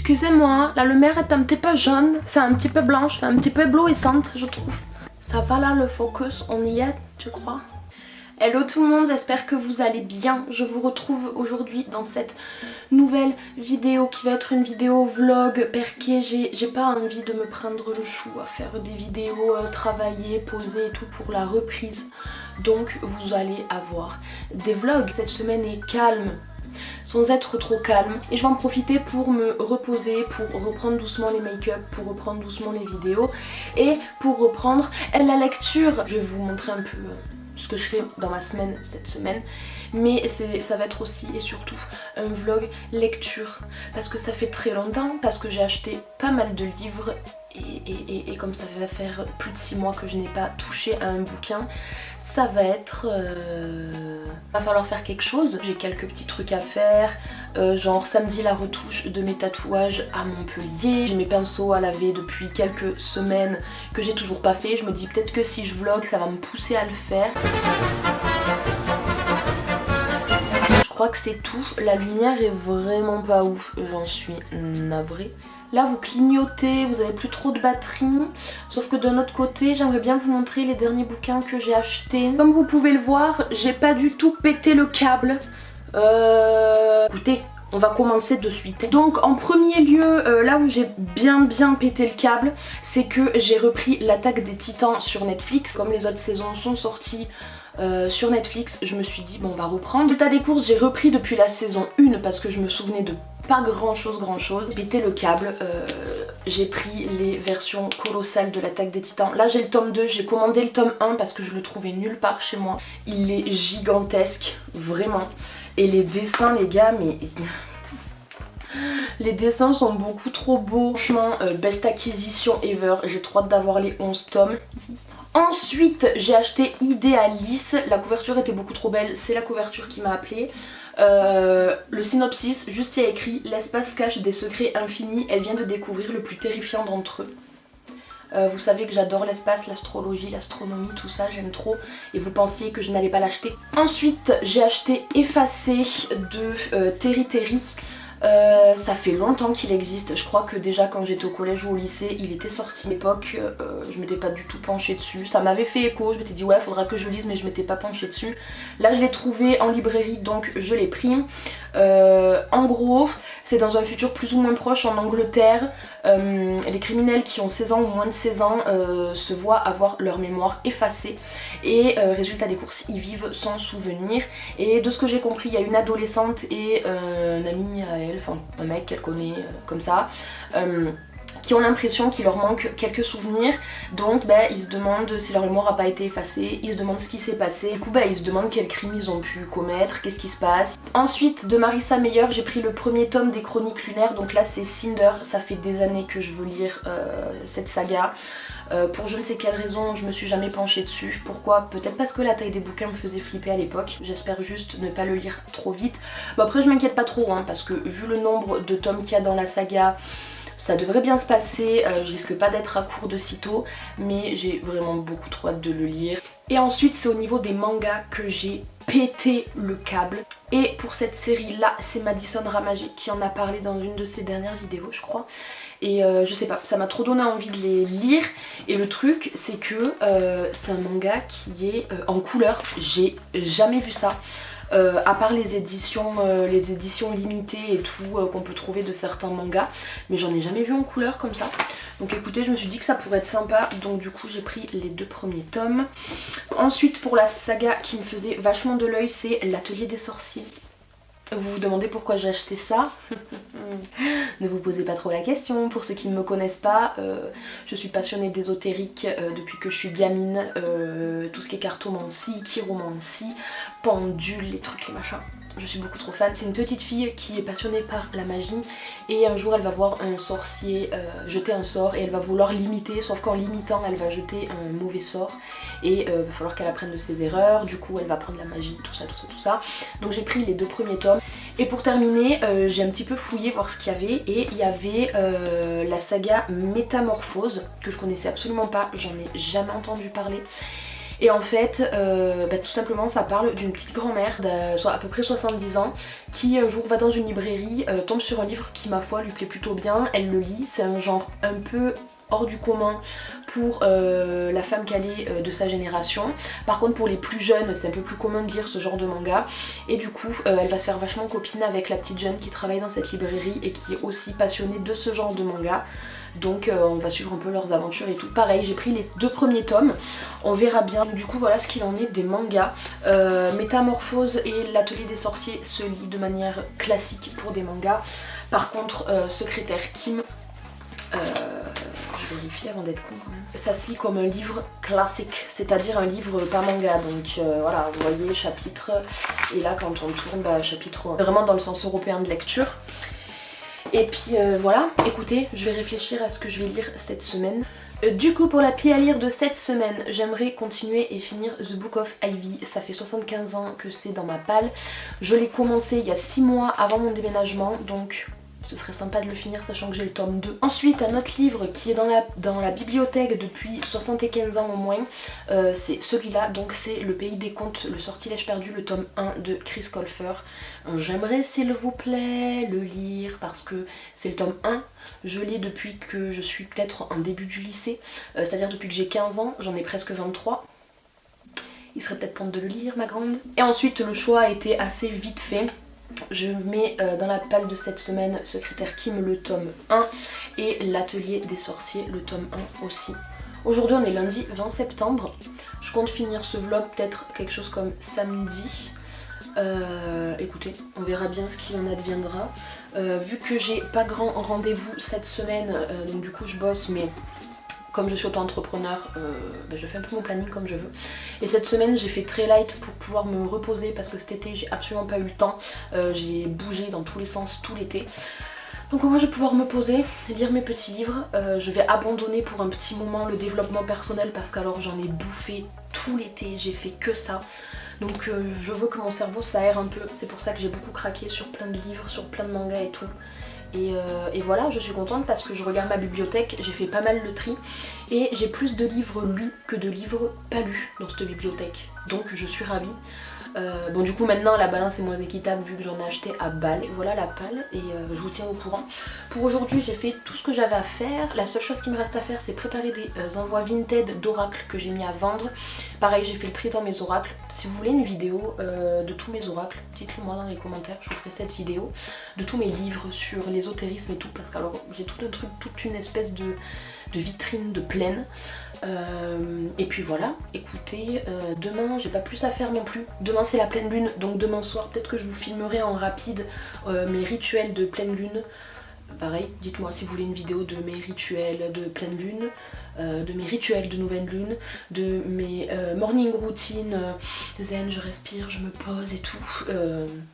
Excusez-moi, la lumière est un petit peu jaune, fait un petit peu blanche, fait un petit peu éblouissante, je trouve. Ça va là le focus, on y est, tu crois? Hello tout le monde, j'espère que vous allez bien. Je vous retrouve aujourd'hui dans cette nouvelle vidéo qui va être une vidéo vlog perquée. J'ai pas envie de me prendre le chou à faire des vidéos travailler, poser et tout pour la reprise. Donc vous allez avoir des vlogs. Cette semaine est calme, sans être trop calme, et je vais en profiter pour me reposer, pour reprendre doucement les make-up, pour reprendre doucement les vidéos et pour reprendre la lecture. Je vais vous montrer un peu ce que je fais dans ma semaine cette semaine, mais ça va être aussi et surtout un vlog lecture parce que ça fait très longtemps, parce que j'ai acheté pas mal de livres et comme ça va faire plus de 6 mois que je n'ai pas touché à un bouquin, ça va être... va falloir faire quelque chose. J'ai quelques petits trucs à faire, genre samedi la retouche de mes tatouages à Montpellier. J'ai mes pinceaux à laver depuis quelques semaines que j'ai toujours pas fait. Je me dis peut-être que si je vlog ça va me pousser à le faire. Je crois que c'est tout. La lumière est vraiment pas ouf, j'en suis navrée. Là vous clignotez, vous avez plus trop de batterie, sauf que d'un autre côté j'aimerais bien vous montrer les derniers bouquins que j'ai achetés. Comme vous pouvez le voir, j'ai pas du tout pété le câble. Écoutez, on va commencer de suite. Donc en premier lieu, là où j'ai bien pété le câble, c'est que j'ai repris l'Attaque des Titans sur Netflix. Comme les autres saisons sont sorties sur Netflix, je me suis dit bon on va reprendre. Résultat des courses, j'ai repris depuis la saison 1 parce que je me souvenais de pas grand chose. J'ai pété le câble, j'ai pris les versions colossales de l'Attaque des Titans. Là j'ai le tome 2, j'ai commandé le tome 1 parce que je le trouvais nulle part chez moi. Il est gigantesque, vraiment. Et les dessins les gars, mais... les dessins sont beaucoup trop beaux. Franchement, best acquisition ever. J'ai trop hâte d'avoir les 11 tomes. Ensuite, j'ai acheté Idéalis. La couverture était beaucoup trop belle. C'est la couverture qui m'a appelée. Le synopsis, juste il y a écrit « L'espace cache des secrets infinis. Elle vient de découvrir le plus terrifiant d'entre eux. » Vous savez que j'adore l'espace, l'astrologie, l'astronomie, tout ça, j'aime trop. Et vous pensiez que je n'allais pas l'acheter. Ensuite, j'ai acheté Effacé de Terry Terry. Ça fait longtemps qu'il existe, je crois que déjà quand j'étais au collège ou au lycée il était sorti. À l'époque je m'étais pas du tout penchée dessus, ça m'avait fait écho, je m'étais dit ouais faudra que je lise mais je m'étais pas penchée dessus. Là je l'ai trouvé en librairie donc je l'ai pris. En gros c'est dans un futur plus ou moins proche en Angleterre, les criminels qui ont 16 ans ou moins de 16 ans se voient avoir leur mémoire effacée et résultat des courses ils vivent sans souvenir. Et de ce que j'ai compris il y a une adolescente et un ami à elle, enfin un mec qu'elle connaît comme ça, qui ont l'impression qu'il leur manque quelques souvenirs, donc ils se demandent si leur mémoire n'a pas été effacée, ils se demandent ce qui s'est passé, du coup ils se demandent quel crime ils ont pu commettre, qu'est-ce qui se passe. Ensuite de Marissa Meyer j'ai pris le premier tome des Chroniques lunaires, donc là c'est Cinder, ça fait des années que je veux lire cette saga. Pour je ne sais quelle raison je me suis jamais penchée dessus. Pourquoi? Peut-être parce que la taille des bouquins me faisait flipper à l'époque. J'espère juste ne pas le lire trop vite. Bon après je m'inquiète pas trop parce que vu le nombre de tomes qu'il y a dans la saga, ça devrait bien se passer, je risque pas d'être à court de sitôt, mais j'ai vraiment beaucoup trop hâte de le lire. Et ensuite c'est au niveau des mangas que j'ai pété le câble. Et pour cette série là, c'est Madison Ramage qui en a parlé dans une de ses dernières vidéos je crois. Et je sais pas, ça m'a trop donné envie de les lire. Et le truc c'est que c'est un manga qui est en couleur, j'ai jamais vu ça. À part les éditions limitées et tout qu'on peut trouver de certains mangas, mais j'en ai jamais vu en couleur comme ça. Donc écoutez, je me suis dit que ça pourrait être sympa, donc du coup j'ai pris les 2 premiers tomes. Ensuite pour la saga qui me faisait vachement de l'œil, c'est L'Atelier des Sorciers. Vous vous demandez pourquoi j'ai acheté ça? Ne vous posez pas trop la question. Pour ceux qui ne me connaissent pas, je suis passionnée d'ésotérique depuis que je suis gamine. Tout ce qui est cartomancie, chiromancie, pendule, les trucs, les machins. Je suis beaucoup trop fan. C'est une petite fille qui est passionnée par la magie et un jour elle va voir un sorcier jeter un sort et elle va vouloir l'imiter, sauf qu'en l'imitant elle va jeter un mauvais sort et va falloir qu'elle apprenne de ses erreurs. Du coup elle va apprendre la magie, tout ça. Donc j'ai pris les 2 premiers tomes et pour terminer j'ai un petit peu fouillé voir ce qu'il y avait et il y avait la saga Métamorphose que je connaissais absolument pas, j'en ai jamais entendu parler. Et en fait tout simplement ça parle d'une petite grand-mère à peu près 70 ans qui un jour va dans une librairie, tombe sur un livre qui ma foi lui plaît plutôt bien, elle le lit, c'est un genre un peu hors du commun pour la femme qu'elle est de sa génération. Par contre pour les plus jeunes c'est un peu plus commun de lire ce genre de manga et du coup elle va se faire vachement copine avec la petite jeune qui travaille dans cette librairie et qui est aussi passionnée de ce genre de manga. Donc on va suivre un peu leurs aventures et tout. Pareil, j'ai pris les 2 premiers tomes, on verra bien. Du coup voilà ce qu'il en est des mangas. Métamorphose et l'atelier des sorciers se lit de manière classique pour des mangas. Par contre Secrétaire Kim, je vérifie avant d'être con quand même. Ça se lit comme un livre classique, c'est-à-dire un livre pas manga. Donc voilà, vous voyez chapitre, et là quand on tourne, chapitre 1. Vraiment dans le sens européen de lecture. Et puis voilà, écoutez, je vais réfléchir à ce que je vais lire cette semaine. Du coup pour la pile à lire de cette semaine, j'aimerais continuer et finir The Book of Ivy. Ça fait 75 ans que c'est dans ma palle. Je l'ai commencé il y a 6 mois avant mon déménagement, donc ce serait sympa de le finir sachant que j'ai le tome 2. Ensuite un autre livre qui est dans la bibliothèque depuis 75 ans au moins, c'est celui-là, donc c'est Le Pays des Contes, Le Sortilège Perdu, le tome 1 de Chris Colfer. J'aimerais s'il vous plaît le lire parce que c'est le tome 1, je l'ai depuis que je suis peut-être en début du lycée, c'est-à-dire depuis que j'ai 15 ans, j'en ai presque 23. Il serait peut-être temps de le lire ma grande. Et ensuite le choix a été assez vite fait. Je mets dans la palle de cette semaine Secrétaire Kim le tome 1 et l'atelier des sorciers le tome 1 aussi. Aujourd'hui on est lundi 20 septembre, je compte finir ce vlog peut-être quelque chose comme samedi. Écoutez, on verra bien ce qu'il en adviendra. Vu que j'ai pas grand rendez-vous cette semaine, donc du coup je bosse, mais comme je suis auto-entrepreneur, je fais un peu mon planning comme je veux. Et cette semaine j'ai fait très light pour pouvoir me reposer parce que cet été j'ai absolument pas eu le temps. J'ai bougé dans tous les sens tout l'été. Donc moi je vais pouvoir me poser, lire mes petits livres. Je vais abandonner pour un petit moment le développement personnel parce qu'alors j'en ai bouffé tout l'été, j'ai fait que ça. Donc je veux que mon cerveau s'aère un peu, c'est pour ça que j'ai beaucoup craqué sur plein de livres, sur plein de mangas et tout. Et voilà, je suis contente parce que je regarde ma bibliothèque, j'ai fait pas mal de tri et j'ai plus de livres lus que de livres pas lus dans cette bibliothèque. Donc je suis ravie. Bon du coup maintenant la balance est moins équitable vu que j'en ai acheté à balle. Et voilà la palle et je vous tiens au courant. Pour aujourd'hui j'ai fait tout ce que j'avais à faire. La seule chose qui me reste à faire c'est préparer des envois Vinted d'oracles que j'ai mis à vendre. Pareil j'ai fait le tri dans mes oracles. Si vous voulez une vidéo de tous mes oracles, dites-le moi dans les commentaires, je vous ferai cette vidéo. De tous mes livres sur l'ésotérisme et tout parce qu'alors j'ai tout un truc, toute une espèce de vitrine de plaine. Et puis voilà, écoutez, demain j'ai pas plus à faire non plus. Demain c'est la pleine lune, donc demain soir peut-être que je vous filmerai en rapide mes rituels de pleine lune. Pareil, dites-moi si vous voulez une vidéo de mes rituels de pleine lune, de mes rituels de nouvelle lune, de mes morning routines, zen, je respire, je me pose et tout.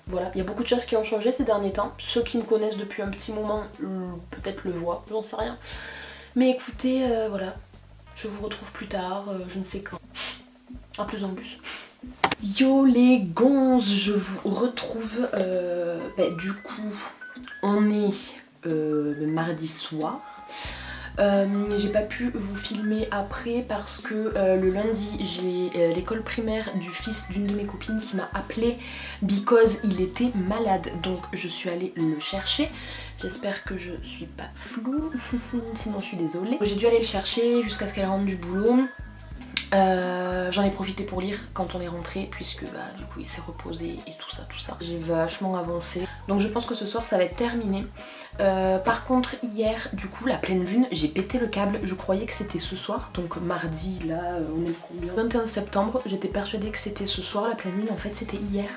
Voilà, il y a beaucoup de choses qui ont changé ces derniers temps. Ceux qui me connaissent depuis un petit moment peut-être le voient, j'en sais rien. Mais écoutez, voilà, je vous retrouve plus tard, je ne sais quand. A plus en plus. Yo les gonzes, je vous retrouve, du coup, on est le mardi soir. J'ai pas pu vous filmer après parce que le lundi j'ai l'école primaire du fils d'une de mes copines qui m'a appelé because il était malade, donc je suis allée le chercher. J'espère que je suis pas floue, sinon je suis désolée. J'ai dû aller le chercher jusqu'à ce qu'elle rentre du boulot. J'en ai profité pour lire quand on est rentré puisque du coup il s'est reposé et tout ça. J'ai vachement avancé. Donc je pense que ce soir ça va être terminé. Par contre hier du coup la pleine lune j'ai pété le câble. Je croyais que c'était ce soir. Donc mardi là on est le combien, 21 septembre. J'étais persuadée que c'était ce soir la pleine lune. En fait c'était hier.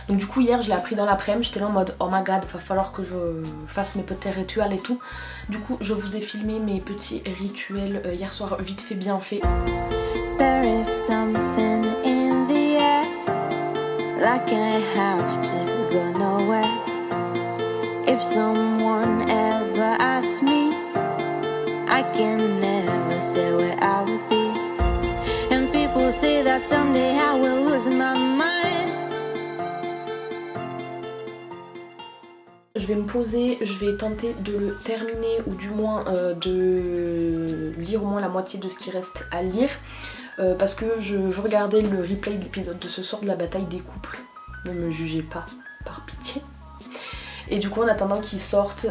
Donc du coup hier je l'ai appris dans l'après-midi. J'étais là en mode oh my god va falloir que je fasse mes petits rituels et tout. Du coup je vous ai filmé mes petits rituels hier soir vite fait bien fait. There is something in the air, like I have to go nowhere. If someone ever asks me, I can never say where I would be. And people say that someday I will lose my mind. Je vais me poser, je vais tenter de le terminer ou du moins de lire au moins la moitié de ce qui reste à lire. parce que je veux regarder le replay de l'épisode de ce soir de la bataille des couples. Ne me jugez pas, par pitié. Et du coup en attendant qu'ils sortent,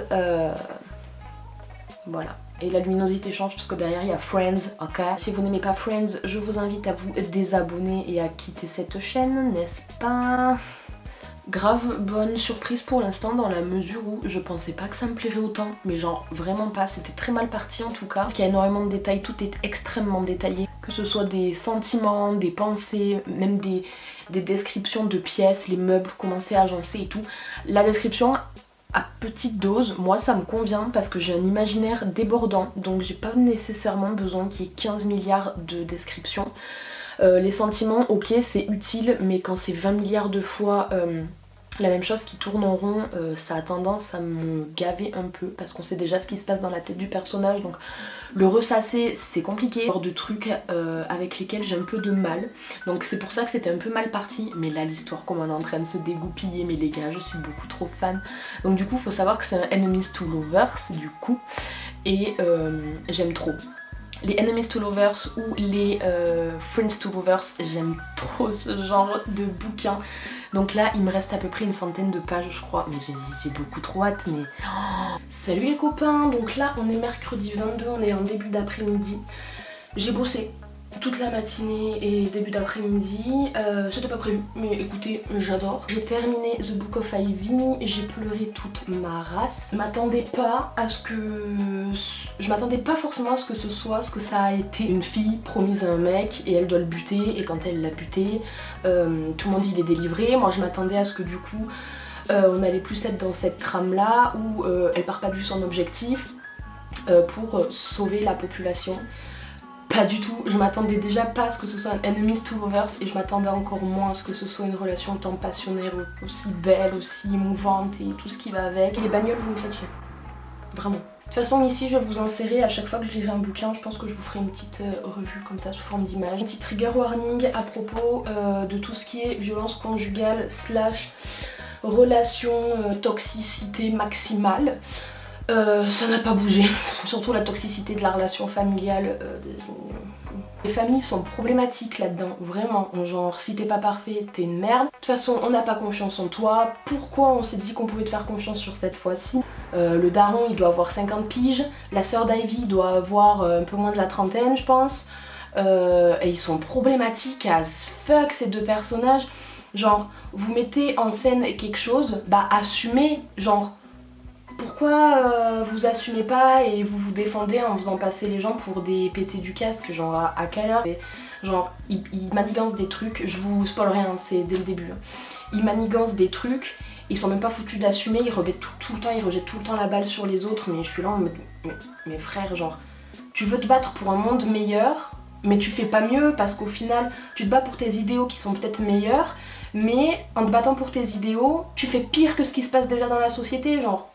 voilà. Et la luminosité change parce que derrière il y a Friends, ok. Si vous n'aimez pas Friends, je vous invite à vous désabonner et à quitter cette chaîne, n'est-ce pas? Grave bonne surprise pour l'instant dans la mesure où je pensais pas que ça me plairait autant, mais genre vraiment pas, c'était très mal parti en tout cas. Parce qu'il y a énormément de détails, tout est extrêmement détaillé, que ce soit des sentiments, des pensées, même des descriptions de pièces, les meubles, comment c'est agencé et tout. La description à petite dose, moi ça me convient parce que j'ai un imaginaire débordant, donc j'ai pas nécessairement besoin qu'il y ait 15 milliards de descriptions. Les sentiments, ok, c'est utile, mais quand c'est 20 milliards de fois la même chose qui tourne en rond, ça a tendance à me gaver un peu parce qu'on sait déjà ce qui se passe dans la tête du personnage, donc le ressasser c'est compliqué. Genre de trucs avec lesquels j'ai un peu de mal, donc c'est pour ça que c'était un peu mal parti. Mais là l'histoire comment elle est en train de se dégoupiller, mais les gars je suis beaucoup trop fan. Donc du coup faut savoir que c'est un Enemies to Lovers du coup, et j'aime trop. Les Enemies to Lovers ou les Friends to Lovers, j'aime trop ce genre de bouquin. Donc là il me reste à peu près une centaine de pages je crois, mais j'ai beaucoup trop hâte. Mais salut les copains, donc là on est mercredi 22, on est en début d'après-midi. J'ai bossé toute la matinée et début d'après-midi, c'était pas prévu, mais écoutez, j'adore. J'ai terminé The Book of Ivy, j'ai pleuré toute ma race. Je m'attendais pas forcément à ce que ce soit ce que ça a été. Une fille promise à un mec et elle doit le buter, et quand elle l'a buté, tout le monde il est délivré. Moi je m'attendais à ce que du coup on allait plus être dans cette trame là où elle part pas de son objectif pour sauver la population. Pas du tout, je m'attendais déjà pas à ce que ce soit un Enemies to Lovers, et je m'attendais encore moins à ce que ce soit une relation autant passionnelle, aussi belle, aussi émouvante et tout ce qui va avec. Et les bagnoles vous me faites chier, vraiment. De toute façon ici je vais vous insérer à chaque fois que je lirai un bouquin, je pense que je vous ferai une petite revue comme ça sous forme d'image. Un petit trigger warning à propos de tout ce qui est violence conjugale / relation toxicité maximale. Ça n'a pas bougé, surtout la toxicité de la relation familiale. Les familles sont problématiques là-dedans, vraiment. Genre, si t'es pas parfait, t'es une merde. De toute façon, on n'a pas confiance en toi. Pourquoi on s'est dit qu'on pouvait te faire confiance sur cette fois-ci? Le daron, il doit avoir 50 piges. La sœur d'Ivy doit avoir un peu moins de la trentaine, je pense. Et ils sont problématiques as fuck, ces deux personnages. Genre, vous mettez en scène quelque chose, bah assumez, genre... Pourquoi vous assumez pas et vous vous défendez en faisant passer les gens pour des pétés du casque, genre à quelle heure? Genre ils manigancent des trucs, je vous spoil rien, c'est dès le début. Ils manigancent des trucs, ils sont même pas foutus d'assumer, ils rejettent tout le temps, ils rejettent tout le temps la balle sur les autres, mais je suis là en mode, mais frère, genre, tu veux te battre pour un monde meilleur, mais tu fais pas mieux parce qu'au final, tu te bats pour tes idéaux qui sont peut-être meilleurs, mais en te battant pour tes idéaux, tu fais pire que ce qui se passe déjà dans la société, genre...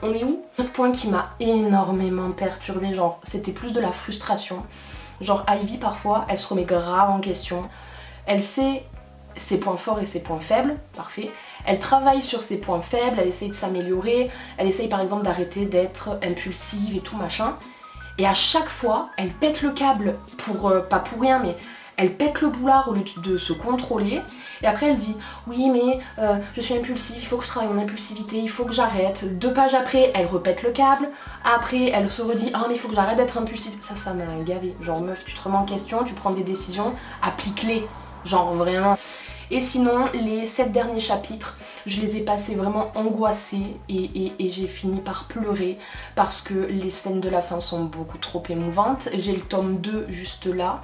On est où? Un point qui m'a énormément perturbée, genre c'était plus de la frustration. Genre Ivy parfois elle se remet grave en question. Elle sait ses points forts et ses points faibles, parfait. Elle travaille sur ses points faibles, elle essaye de s'améliorer. Elle essaye par exemple d'arrêter d'être impulsive et tout machin. Et à chaque fois elle pète le câble pour, pas pour rien mais... Elle pète le boulard au lieu de se contrôler, et après elle dit oui mais je suis impulsive, il faut que je travaille mon impulsivité, il faut que j'arrête. 2 pages après elle repète le câble, après elle se redit ah mais il faut que j'arrête d'être impulsive. Ça m'a gavé, genre meuf tu te remets en question, tu prends des décisions, applique-les, genre vraiment. Et sinon les 7 derniers chapitres, je les ai passés vraiment angoissés et j'ai fini par pleurer parce que les scènes de la fin sont beaucoup trop émouvantes. J'ai le tome 2 juste là.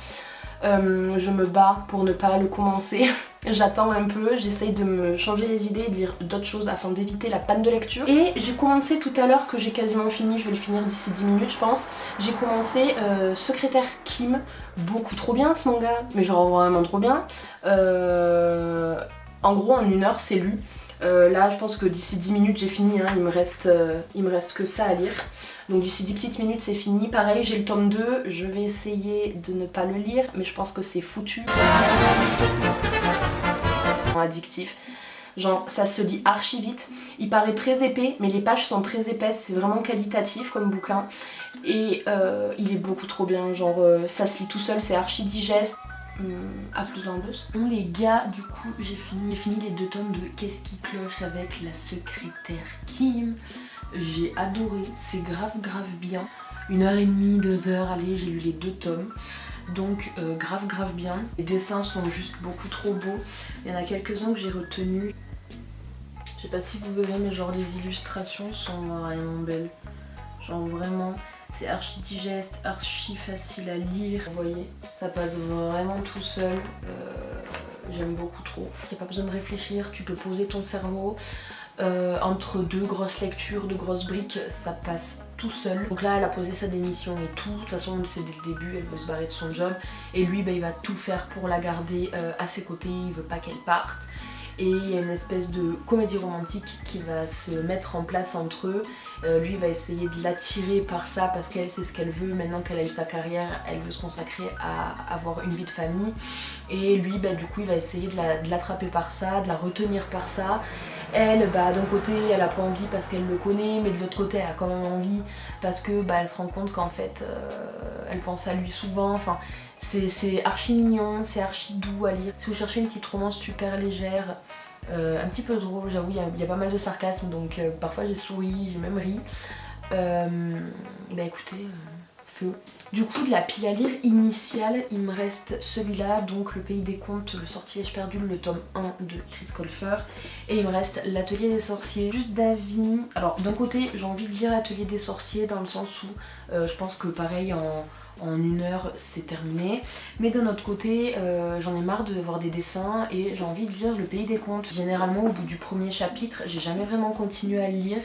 Je me bats pour ne pas le commencer, j'attends un peu, j'essaye de me changer les idées et de lire d'autres choses afin d'éviter la panne de lecture. Et j'ai commencé tout à l'heure, que j'ai quasiment fini, je vais le finir d'ici 10 minutes je pense, j'ai commencé Secrétaire Kim, beaucoup trop bien ce manga, mais genre vraiment trop bien. En gros en 1 heure c'est lu. Là je pense que d'ici 10 minutes j'ai fini, hein. il me reste que ça à lire. Donc d'ici 10 petites minutes c'est fini. Pareil j'ai le tome 2, je vais essayer de ne pas le lire, mais je pense que c'est foutu. Addictif. genre ça se lit archi vite. Il paraît très épais mais les pages sont très épaisses, c'est vraiment qualitatif comme bouquin. Et il est beaucoup trop bien, genre ça se lit tout seul, c'est archi digeste. A plus vendeuse. Bon les gars, du coup j'ai fini les 2 tomes de Qu'est-ce qui cloche avec la secrétaire Kim. J'ai adoré, c'est grave bien. 1h30, 2h, allez j'ai lu les 2 tomes. Donc grave bien. Les dessins sont juste beaucoup trop beaux. Il y en a quelques-uns que j'ai retenus. Je sais pas si vous verrez mais genre les illustrations sont vraiment belles. Genre vraiment... C'est archi digeste, archi facile à lire. Vous voyez, ça passe vraiment tout seul. J'aime beaucoup trop. T'as pas besoin de réfléchir, tu peux poser ton cerveau. Entre 2 grosses lectures, 2 grosses briques, ça passe tout seul. Donc là, elle a posé sa démission et tout. De toute façon, on le sait dès le début, elle veut se barrer de son job. Et lui, bah, il va tout faire pour la garder à ses côtés. Il veut pas qu'elle parte. Et il y a une espèce de comédie romantique qui va se mettre en place entre eux. Lui va essayer de l'attirer par ça parce qu'elle sait ce qu'elle veut. Maintenant qu'elle a eu sa carrière, elle veut se consacrer à avoir une vie de famille. Et lui, bah, du coup, il va essayer de l'attraper par ça, de la retenir par ça. Elle, bah, d'un côté, elle a pas envie parce qu'elle le connaît, mais de l'autre côté, elle a quand même envie parce que bah, elle se rend compte qu'en fait, elle pense à lui souvent. Enfin, c'est archi mignon, c'est archi doux à lire. Si vous cherchez une petite romance super légère, un petit peu drôle, j'avoue, il y a pas mal de sarcasme, donc parfois j'ai souri, j'ai même ri. Bah écoutez, feu. Du coup, de la pile à lire initiale, il me reste celui-là, donc Le Pays des Contes, Le Sortilège perdu, le tome 1 de Chris Colfer. Et il me reste L'Atelier des Sorciers. Juste d'avis. Alors, d'un côté, j'ai envie de lire L'Atelier des Sorciers dans le sens où je pense que pareil, en 1 heure c'est terminé, mais d'un autre côté j'en ai marre de voir des dessins et j'ai envie de lire Le Pays des Contes. Généralement au bout du premier chapitre j'ai jamais vraiment continué à le lire,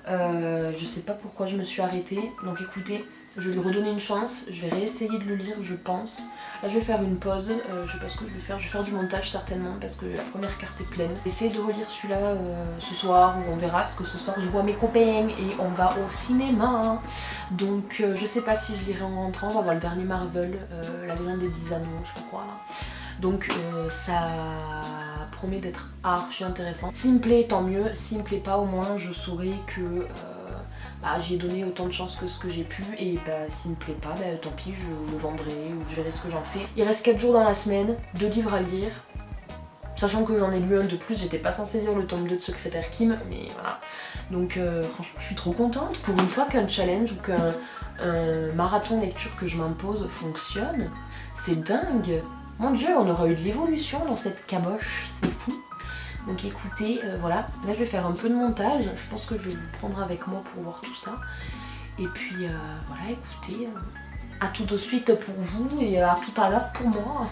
je sais pas pourquoi je me suis arrêtée, donc écoutez, je vais lui redonner une chance, je vais réessayer de le lire je pense. Là je vais faire une pause, je sais pas ce que je vais faire du montage certainement parce que la première carte est pleine. Essayer de relire celui-là ce soir ou on verra parce que ce soir je vois mes copains et on va au cinéma. Donc je sais pas si je lirai en rentrant, on va voir le dernier Marvel, La Légende des 10 Anneaux, je sais pas quoi là. Donc ça promet d'être archi intéressant. S'il me plaît tant mieux, s'il me plaît pas au moins je saurai que bah, j'ai donné autant de chance que ce que j'ai pu et bah, s'il me plaît pas, bah, tant pis, je le vendrai ou je verrai ce que j'en fais. Il reste 4 jours dans la semaine, 2 livres à lire, sachant que j'en ai lu un de plus, j'étais pas censée lire le tome 2 de Secrétaire Kim, mais voilà. Donc franchement je suis trop contente pour une fois qu'un challenge ou qu'un marathon lecture que je m'impose fonctionne, c'est dingue. Mon dieu, on aura eu de l'évolution dans cette caboche, c'est fou. Donc écoutez, voilà, là je vais faire un peu de montage, je pense que je vais vous prendre avec moi pour voir tout ça. Et puis voilà, écoutez, à tout de suite pour vous et à tout à l'heure pour moi.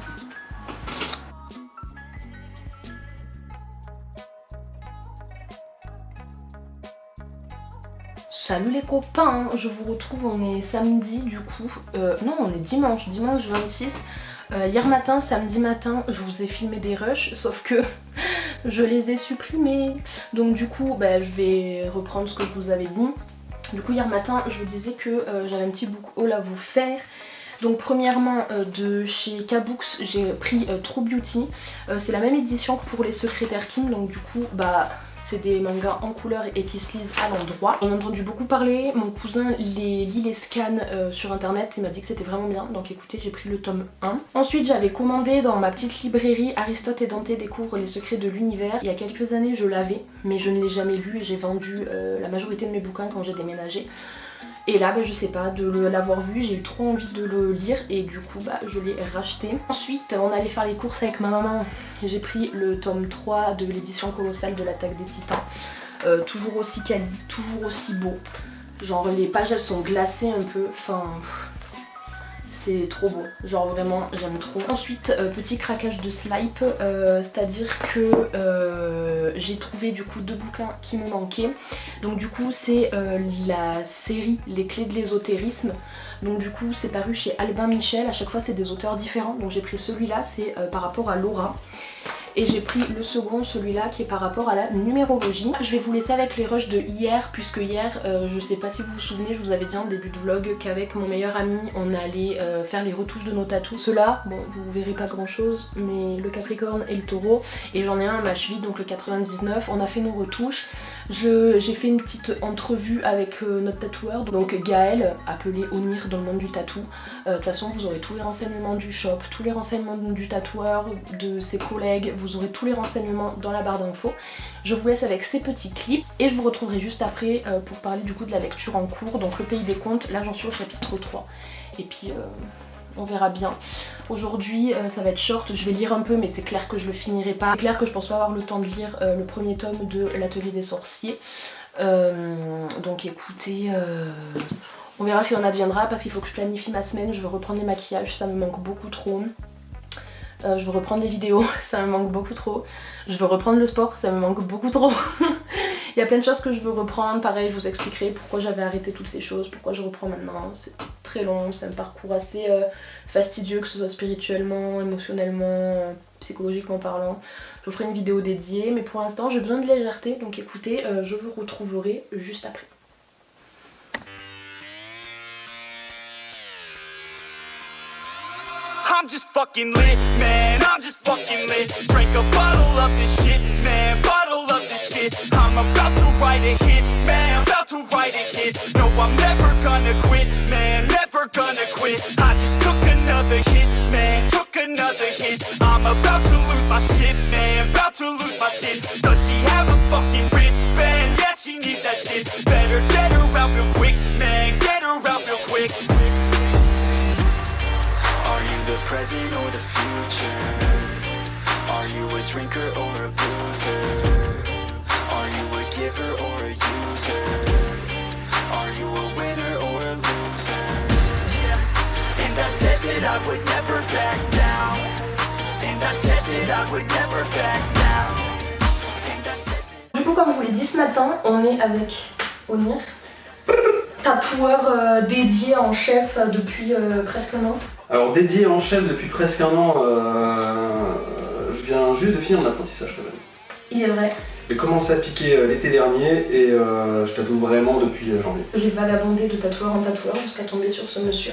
Salut les copains, je vous retrouve, on est samedi du coup, non on est dimanche 26. Hier matin, samedi matin, je vous ai filmé des rushs, sauf que je les ai supprimés. Donc du coup, bah, je vais reprendre ce que je vous avais dit. Du coup, hier matin, je vous disais que j'avais un petit book haul à vous faire. Donc premièrement, de chez K-Books, j'ai pris True Beauty. C'est la même édition que pour les Secrétaires Kim, donc du coup, bah... c'est des mangas en couleur et qui se lisent à l'endroit. J'en ai entendu beaucoup parler, mon cousin lit les scans sur internet, il m'a dit que c'était vraiment bien, donc écoutez, j'ai pris le tome 1. Ensuite j'avais commandé dans ma petite librairie Aristote et Dante découvrent les secrets de l'univers. Il y a quelques années je l'avais, mais je ne l'ai jamais lu et j'ai vendu la majorité de mes bouquins quand j'ai déménagé. Et là, bah, je sais pas, de l'avoir vu, j'ai eu trop envie de le lire et du coup, bah, je l'ai racheté. Ensuite, on allait faire les courses avec ma maman. J'ai pris le tome 3 de l'édition colossale de l'Attaque des Titans. Toujours aussi quali, toujours aussi beau. Genre, les pages, elles sont glacées un peu. Enfin, c'est trop beau. Genre, vraiment, j'aime trop. Ensuite, petit craquage de Slipe. C'est-à-dire que j'ai trouvé du coup 2 bouquins qui me manquaient. Donc du coup c'est la série Les Clés de l'ésotérisme. Donc du coup c'est paru chez Albin Michel, à chaque fois c'est des auteurs différents. Donc j'ai pris celui-là, c'est par rapport à Laura. et j'ai pris le second, celui-là qui est par rapport à la numérologie. Je vais vous laisser avec les rushs de hier, puisque hier, je sais pas si vous vous souvenez, je vous avais dit en début de vlog qu'avec mon meilleur ami on allait faire les retouches de nos tatous. Ceux-là, bon vous verrez pas grand chose, mais le Capricorne et le Taureau, et j'en ai un à ma cheville, donc le 99, on a fait nos retouches. J'ai fait une petite entrevue avec notre tatoueur, donc Gaël, appelé Onir dans le monde du tatou. De toute façon vous aurez tous les renseignements du shop, tous les renseignements du tatoueur, de ses collègues, vous aurez tous les renseignements dans la barre d'infos. Je vous laisse avec ces petits clips et je vous retrouverai juste après pour parler du coup de la lecture en cours, donc le pays des contes. Là j'en suis au chapitre 3 et puis on verra bien. Aujourd'hui ça va être short, je vais lire un peu mais c'est clair que je le finirai pas. C'est clair que je pense pas avoir le temps de lire le premier tome de l'Atelier des sorciers. Donc écoutez, on verra ce qu'il en adviendra parce qu'il faut que je planifie ma semaine. Je veux reprendre les maquillages, ça me manque beaucoup trop. Je veux reprendre les vidéos, ça me manque beaucoup trop. Je veux reprendre le sport, ça me manque beaucoup trop. Il y a plein de choses que je veux reprendre, pareil je vous expliquerai pourquoi j'avais arrêté toutes ces choses, pourquoi je reprends maintenant. C'est très long, c'est un parcours assez fastidieux, que ce soit spirituellement, émotionnellement, psychologiquement parlant. Je vous ferai une vidéo dédiée, mais pour l'instant j'ai besoin de légèreté, donc écoutez, je vous retrouverai juste après. I'm just fucking lit, man, I'm just fucking lit. Drink a bottle of this shit, man, bottle of this shit. I'm about to write a hit, man, about to write a hit. No, I'm never gonna quit, man, never gonna quit. I just took another hit, man, took another hit. I'm about to lose my shit, man, about to lose my shit. Does she have a fucking wristband? Yeah, she needs that shit. Better get her out real quick, man, get her out real quick. Are you the present or the future? Are you a drinker or a boozer? Are you a giver or a user? Are you a winner or a loser? Yeah. And I said that I would never back down. And I said that I would never back down. And I said that... Du coup comme je vous l'ai dit ce matin, on est avec Onir, tatoueur dédié en chef depuis presque un an. Alors dédié en chef depuis presque un an, je viens juste de finir mon apprentissage quand même. Il est vrai. J'ai commencé à piquer l'été dernier et je tatoue vraiment depuis janvier. J'ai vagabondé de tatoueur en tatoueur jusqu'à tomber sur ce monsieur.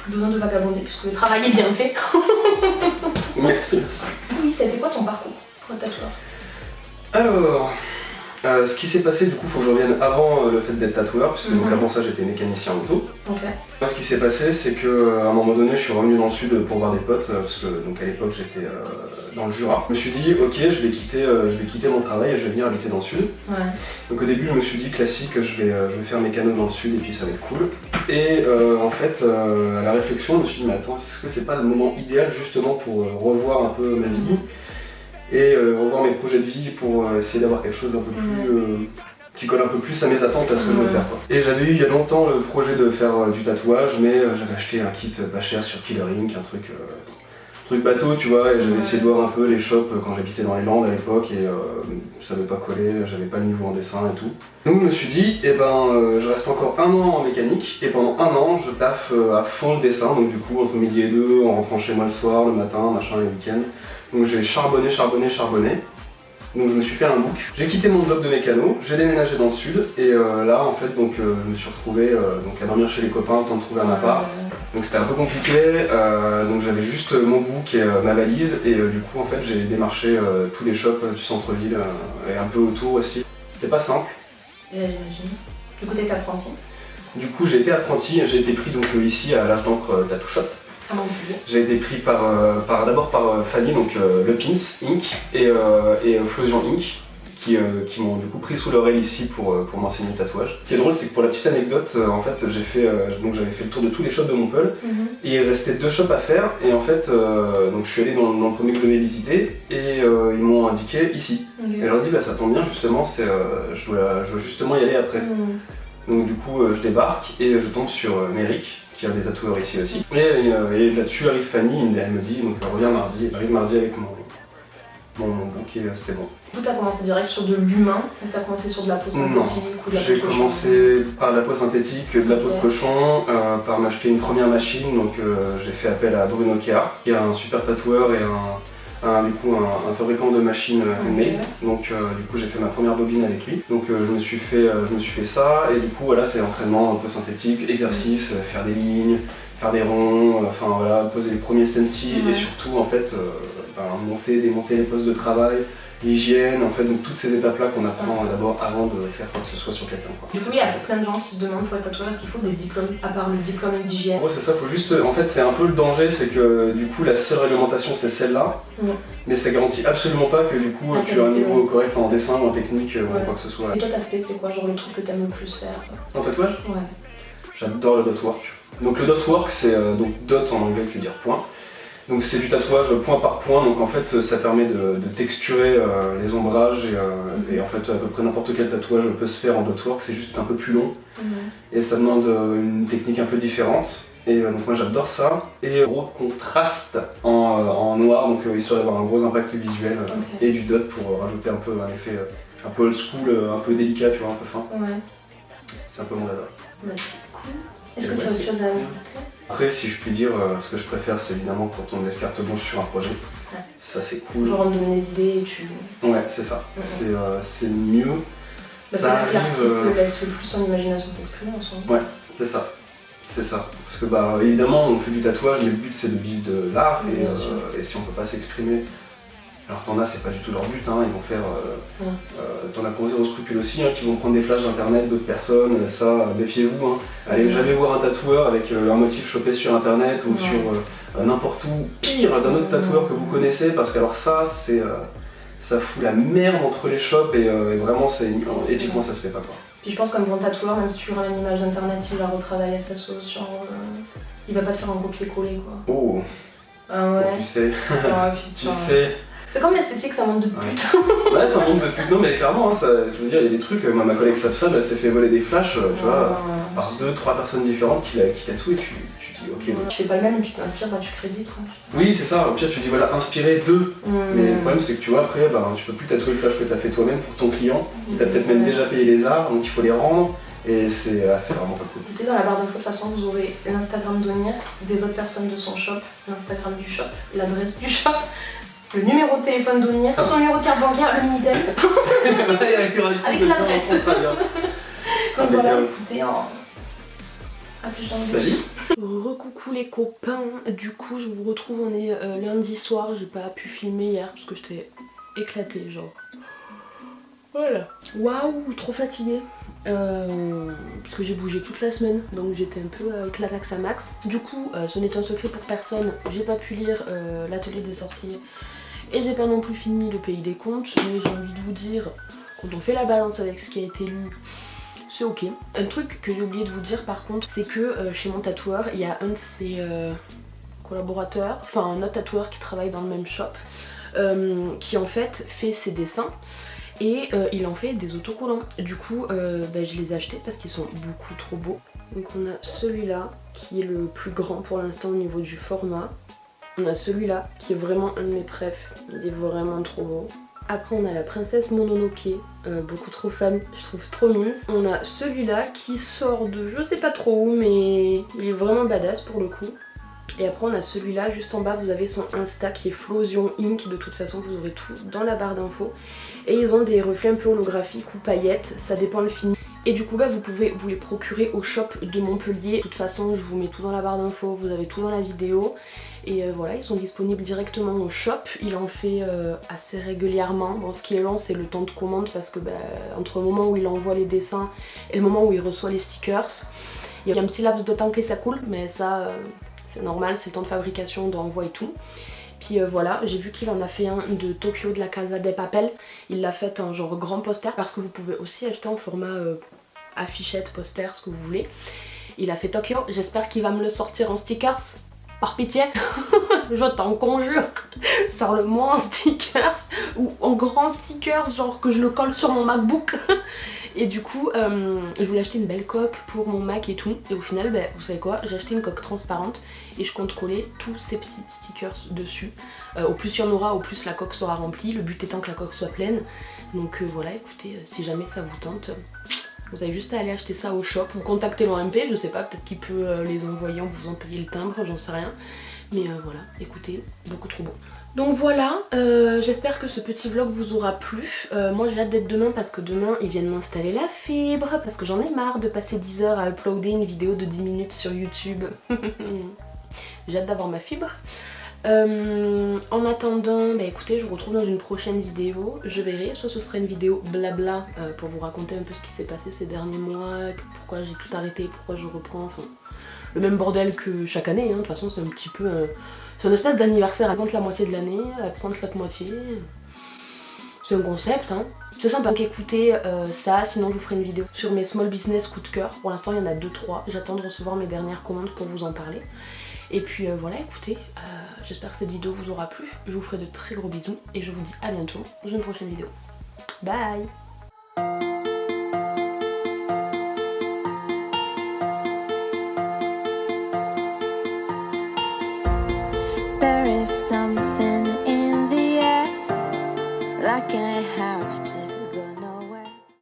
Plus besoin de vagabonder puisque le travail est bien fait. Merci, merci. Oui, ça a été quoi ton parcours pour un tatoueur? Alors, ce qui s'est passé, du coup, faut que je revienne avant le fait d'être tatoueur, puisque donc avant ça j'étais mécanicien auto. Okay. Ce qui s'est passé, c'est qu'à un moment donné, je suis revenu dans le sud pour voir des potes, parce que donc à l'époque j'étais dans le Jura. Je me suis dit, ok, je vais quitter mon travail et je vais venir habiter dans le sud. Ouais. Donc au début, je me suis dit classique, je vais faire mes canaux dans le sud et puis ça va être cool. Et en fait, à la réflexion, je me suis dit, mais attends, est-ce que c'est pas le moment idéal justement pour revoir un peu ma vie et revoir mes projets de vie pour essayer d'avoir quelque chose d'un peu plus qui colle un peu plus à mes attentes, à ce que je veux faire quoi. Et j'avais eu il y a longtemps le projet de faire du tatouage, mais j'avais acheté un kit pas cher sur Killer Ink, un truc bateau tu vois, et j'avais essayé de voir un peu les shops quand j'habitais dans les Landes à l'époque et ça n'avait pas collé, j'avais pas le niveau en dessin et tout. Donc je me suis dit, eh ben je reste encore un an en mécanique et pendant un an je taffe à fond le dessin, donc du coup entre midi et deux, en rentrant chez moi le soir, le matin, machin, les week-ends. Donc j'ai charbonné. Donc je me suis fait un book. J'ai quitté mon job de mécano, j'ai déménagé dans le sud et là en fait donc je me suis retrouvé donc à dormir chez les copains, le temps de trouver un appart. Donc c'était un peu compliqué, donc j'avais juste mon book et ma valise et du coup en fait j'ai démarché tous les shops du centre-ville et un peu autour aussi. C'était pas simple. J'imagine. Du coup t'es apprenti? Du coup j'ai été apprenti, j'ai été pris donc ici à l'Art d'encre Tattoo Shop. J'ai été pris d'abord par Fanny, donc Le Pins Inc. et Flosion Inc. qui m'ont du coup pris sous leur aile ici pour m'enseigner le tatouage. Ce qui est drôle, c'est que pour la petite anecdote, en fait j'avais fait le tour de tous les shops de Montpellier et il restait 2 shops à faire et en fait donc je suis allé dans le premier que je devais visiter et ils m'ont indiqué ici. Et je leur ai dit bah ça tombe bien justement, je dois justement y aller après. Donc du coup je débarque et je tombe sur Méric, qui a des tatoueurs ici aussi. Et là-dessus arrive Fanny, elle me dit, donc reviens mardi, j'arrive mardi avec mon book et c'était bon. Du coup t'as commencé direct sur de l'humain ou t'as commencé sur de la peau synthétique ou de la peau de cochon? J'ai commencé par la peau synthétique, de la peau de cochon, par m'acheter une première machine, donc j'ai fait appel à Bruno Kea, qui est un super tatoueur et du coup un fabricant de machines handmade. Donc du coup j'ai fait ma première bobine avec lui. Donc je me suis fait ça et du coup voilà, c'est entraînement un peu synthétique, exercice, faire des lignes, faire des ronds, enfin voilà, poser les premiers stencils et surtout en fait monter, démonter les postes de travail, l'hygiène, en fait, donc toutes ces étapes-là qu'on apprend d'abord avant de faire quoi que ce soit sur quelqu'un. Du coup, il y a plein de gens qui se demandent pour être tatoueur, est-ce qu'il faut des diplômes, à part le diplôme d'hygiène? En gros, c'est ça, faut juste. En fait, c'est un peu le danger, c'est que du coup, la seule réglementation, c'est celle-là, mais ça garantit absolument pas que du coup, tu as un niveau correct en dessin ou en technique ou quoi que ce soit. Et toi, ta spé, c'est quoi, genre le truc que t'aimes le plus faire? En tatouage? Ouais. J'adore le dot work. Donc, le dot work, c'est donc dot en anglais qui veut dire point. Donc c'est du tatouage point par point, donc en fait ça permet de texturer les ombrages et en fait à peu près n'importe quel tatouage peut se faire en dot work, c'est juste un peu plus long et ça demande une technique un peu différente. Et donc moi j'adore ça. Et gros contraste en noir, donc histoire d'avoir un gros impact visuel et du dot pour rajouter un peu un effet un peu old school, un peu délicat, tu vois, un peu fin. Ouais. C'est un peu mon dada. Bah, c'est cool. Est-ce que tu as autre chose à ajouter? Après, si je puis dire, ce que je préfère, c'est évidemment quand on laisse carte blanche sur un projet. Ouais. Ça, c'est cool. Genre on te donne des idées et tu... Ouais, c'est ça. C'est mieux. Bah, c'est là que l'artiste laisse le plus son imagination s'exprimer en soi. Ouais, c'est ça. C'est ça. Parce que bah évidemment, on fait du tatouage, mais le but c'est de vivre de l'art et si on peut pas s'exprimer... Alors t'en as, c'est pas du tout leur but, hein. Ils vont faire... t'en as pour zéro scrupule aussi, hein, qui vont prendre des flashs d'internet d'autres personnes, ça, méfiez-vous. Hein. Allez jamais voir un tatoueur avec un motif chopé sur internet ou sur n'importe où, pire d'un autre tatoueur que vous connaissez, parce que alors ça, c'est... ça fout la merde entre les shops et vraiment, éthiquement ça se fait pas quoi. Puis je pense comme bon tatoueur, même si tu lui ramènes une image d'internet, il va retravailler à sa sauce, genre... il va pas te faire un copier-coller quoi. Oh. Ah ouais. Oh, tu sais. Tu sais. C'est comme l'esthétique, ça monte de pute. Ouais, ça monte de pute. Non, mais clairement, hein, ça, je veux dire, il y a des trucs. Moi, ma collègue Sapsab, elle s'est fait voler des flashs, tu vois, par 2-3 personnes différentes qui tatouent et tu dis, ok. Tu fais pas le même, tu t'inspires, bah tu crédites. Oui, c'est ça. Au pire, tu dis, voilà, inspiré d'eux. Mais le problème, c'est que tu vois, après, tu peux plus tatouer le flash que t'as fait toi-même pour ton client, qui t'a peut-être même déjà payé les arts, donc il faut les rendre. Et c'est vraiment pas cool. Écoutez, dans la barre d'infos, de toute façon, vous aurez l'Instagram d'Onir, des autres personnes de son shop, l'Instagram du shop, l'adresse du shop, le numéro de téléphone d'Onir, son numéro de carte bancaire, le Minitel, avec l'adresse. Donc voilà, écoutez, à plus tard. Salut. Recoucou les copains, du coup je vous retrouve, on est lundi soir, j'ai pas pu filmer hier parce que j'étais éclatée, genre. Voilà. Waouh, trop fatiguée. Parce que j'ai bougé toute la semaine, donc j'étais un peu éclataxe à max. Du coup, ce n'est un secret pour personne, j'ai pas pu lire l'atelier des sorciers et j'ai pas non plus fini le pays des contes, mais j'ai envie de vous dire, quand on fait la balance avec ce qui a été lu, c'est ok. Un truc que j'ai oublié de vous dire par contre, c'est que chez mon tatoueur, il y a un de ses collaborateurs, enfin un autre tatoueur qui travaille dans le même shop, qui en fait fait ses dessins. Et il en fait des autocollants. Du coup, je les ai achetés parce qu'ils sont beaucoup trop beaux. Donc on a celui-là qui est le plus grand pour l'instant au niveau du format. On a celui-là qui est vraiment un de mes préfs. Il est vraiment trop beau. Après on a la princesse Mononoke, beaucoup trop fan, je trouve trop mime. On a celui-là qui sort de je sais pas trop où, mais il est vraiment badass pour le coup. Et après on a celui-là, juste en bas vous avez son Insta qui est Flosion Inc. De toute façon vous aurez tout dans la barre d'infos. Et ils ont des reflets un peu holographiques ou paillettes, ça dépend le fini. Et du coup vous pouvez vous les procurer au shop de Montpellier. De toute façon je vous mets tout dans la barre d'infos, vous avez tout dans la vidéo. Et voilà, ils sont disponibles directement au shop. Il en fait assez régulièrement. Bon, ce qui est long c'est le temps de commande parce que entre le moment où il envoie les dessins et le moment où il reçoit les stickers, il y a un petit laps de temps que ça coule, mais ça... c'est normal, c'est le temps de fabrication, d'envoi et tout. Puis voilà, j'ai vu qu'il en a fait un de Tokyo de la Casa des Papel. Il l'a fait en genre grand poster parce que vous pouvez aussi acheter en format affichette, poster, ce que vous voulez. Il a fait Tokyo, j'espère qu'il va me le sortir en stickers. Par pitié, je t'en conjure, sors-le-moi en stickers ou en grand stickers, genre que je le colle sur mon MacBook. Et du coup, je voulais acheter une belle coque pour mon Mac et tout. Et au final, vous savez quoi, j'ai acheté une coque transparente et je compte coller tous ces petits stickers dessus. Au plus il y en aura, au plus la coque sera remplie. Le but étant que la coque soit pleine. Donc voilà, écoutez, si jamais ça vous tente, vous avez juste à aller acheter ça au shop ou contacter l'OMP. Je sais pas, peut-être qu'il peut les envoyer en vous faisant payer le timbre, j'en sais rien. Mais voilà, écoutez, beaucoup trop beau. Donc voilà, j'espère que ce petit vlog vous aura plu. Moi j'ai hâte d'être demain parce que demain ils viennent m'installer la fibre, parce que j'en ai marre de passer 10 heures à uploader une vidéo de 10 minutes sur YouTube. J'ai hâte d'avoir ma fibre. En attendant, bah écoutez, je vous retrouve dans une prochaine vidéo. Je verrai, soit ce sera une vidéo blabla pour vous raconter un peu ce qui s'est passé ces derniers mois, pourquoi j'ai tout arrêté, pourquoi je reprends, enfin le même bordel que chaque année, hein. De toute façon c'est un petit peu... c'est un espèce d'anniversaire, absente la moitié de l'année, absente l'autre moitié. C'est un concept, hein. C'est sympa. Donc écoutez ça, sinon je vous ferai une vidéo sur mes small business coup de cœur. Pour l'instant il y en a 2-3, j'attends de recevoir mes dernières commandes pour vous en parler. Et puis voilà, écoutez, j'espère que cette vidéo vous aura plu. Je vous ferai de très gros bisous et je vous dis à bientôt dans une prochaine vidéo. Bye! There is something in the air, like I have